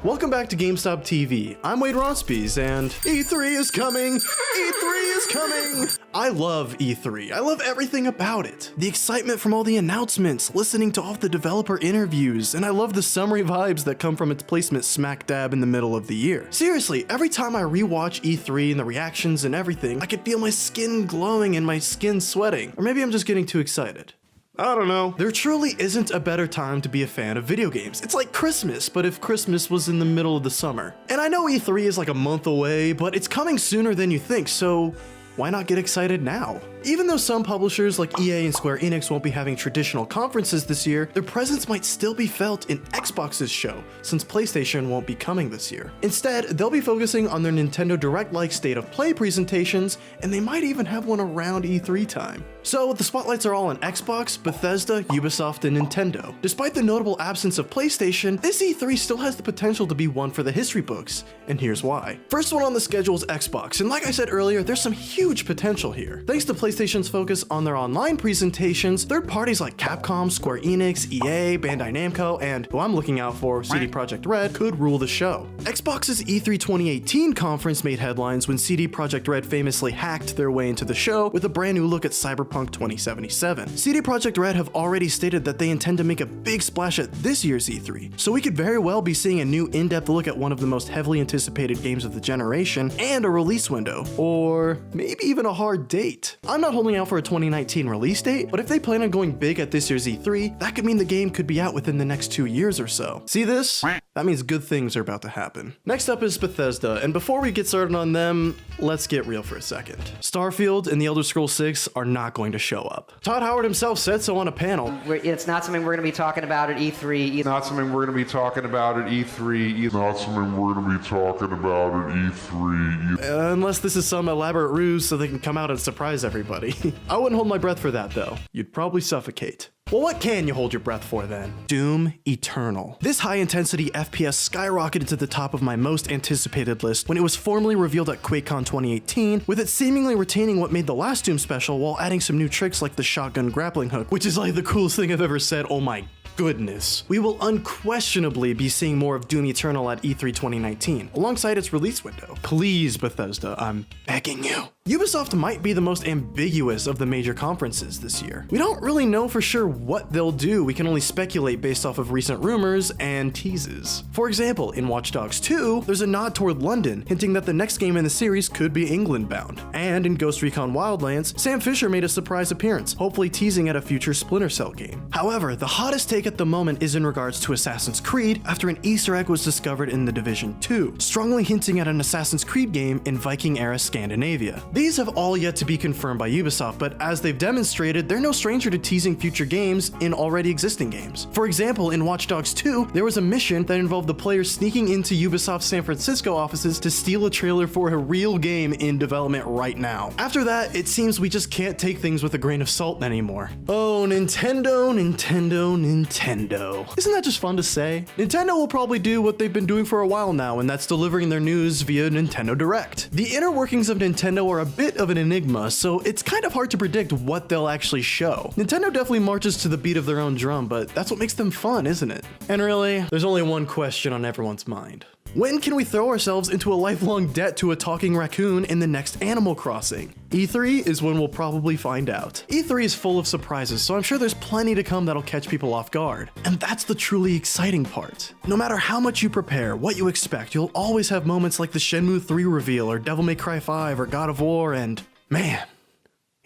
Welcome back to GameStop TV. I'm Wade Ronspies, and E3 is coming! E3 is coming! I love E3. I love everything about it. The excitement from all the announcements, listening to all the developer interviews, and I love the summery vibes that come from its placement smack dab in the middle of the year. Seriously, every time I rewatch E3 and the reactions and everything, I can feel my skin glowing and my skin sweating. Or maybe I'm just getting too excited. I don't know. There truly isn't a better time to be a fan of video games. It's like Christmas, but if Christmas was in the middle of the summer. And I know E3 is like a month away, but it's coming sooner than you think, so why not get excited now? Even though some publishers like EA and Square Enix won't be having traditional conferences this year, their presence might still be felt in Xbox's show, since PlayStation won't be coming this year. Instead, they'll be focusing on their Nintendo Direct-like State of Play presentations, and they might even have one around E3 time. So the spotlights are all on Xbox, Bethesda, Ubisoft, and Nintendo. Despite the notable absence of PlayStation, this E3 still has the potential to be one for the history books, and here's why. First one on the schedule is Xbox, and like I said earlier, there's some huge potential here. Thanks to PlayStation's focus on their online presentations, third parties like Capcom, Square Enix, EA, Bandai Namco, and who I'm looking out for, CD Projekt Red, could rule the show. Xbox's E3 2018 conference made headlines when CD Projekt Red famously hacked their way into the show with a brand new look at Cyberpunk 2077. CD Projekt Red have already stated that they intend to make a big splash at this year's E3, so we could very well be seeing a new in-depth look at one of the most heavily anticipated games of the generation and a release window, or maybe even a hard date. I'm not holding out for a 2019 release date, but if they plan on going big at this year's E3, that could mean the game could be out within the next 2 years or so. See this? That means good things are about to happen. Next up is Bethesda, and before we get started on them, let's get real for a second. Starfield and The Elder Scrolls 6 are not going to show up. Todd Howard himself said so on a panel. It's not something we're going to be talking about at E3. It's not something we're going to be talking about at E3. It's not something we're going to be talking about at E3. Unless this is some elaborate ruse so they can come out and surprise everybody. I wouldn't hold my breath for that though. You'd probably suffocate. Well, what can you hold your breath for then? Doom Eternal. This high-intensity FPS skyrocketed to the top of my most anticipated list when it was formally revealed at QuakeCon 2018, with it seemingly retaining what made the last Doom special while adding some new tricks like the shotgun grappling hook, which is like the coolest thing I've ever said. Oh my goodness. We will unquestionably be seeing more of Doom Eternal at E3 2019, alongside its release window. Please, Bethesda, I'm begging you. Ubisoft might be the most ambiguous of the major conferences this year. We don't really know for sure what they'll do. We can only speculate based off of recent rumors and teases. For example, in Watch Dogs 2, there's a nod toward London, hinting that the next game in the series could be England bound. And in Ghost Recon Wildlands, Sam Fisher made a surprise appearance, hopefully teasing at a future Splinter Cell game. However, the hottest take at the moment is in regards to Assassin's Creed after an Easter egg was discovered in The Division 2, strongly hinting at an Assassin's Creed game in Viking-era Scandinavia. These have all yet to be confirmed by Ubisoft, but as they've demonstrated, they're no stranger to teasing future games in already existing games. For example, in Watch Dogs 2, there was a mission that involved the players sneaking into Ubisoft's San Francisco offices to steal a trailer for a real game in development right now. After that, it seems we just can't take things with a grain of salt anymore. Oh, Nintendo, Nintendo, Nintendo. Isn't that just fun to say? Nintendo will probably do what they've been doing for a while now, and that's delivering their news via Nintendo Direct. The inner workings of Nintendo are a bit of an enigma, so it's kind of hard to predict what they'll actually show. Nintendo definitely marches to the beat of their own drum, but that's what makes them fun, isn't it? And really, there's only one question on everyone's mind. When can we throw ourselves into a lifelong debt to a talking raccoon in the next Animal Crossing? E3 is when we'll probably find out. E3 is full of surprises, so I'm sure there's plenty to come that'll catch people off guard. And that's the truly exciting part. No matter how much you prepare, what you expect, you'll always have moments like the Shenmue 3 reveal or Devil May Cry 5 or God of War, and man,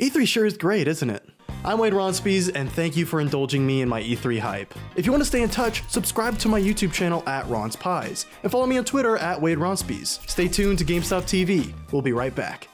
E3 sure is great, isn't it? I'm Wade Ronspies, and thank you for indulging me in my E3 hype. If you want to stay in touch, subscribe to my YouTube channel at Ronspies, and follow me on Twitter at Wade Ronspies. Stay tuned to GameStop TV. We'll be right back.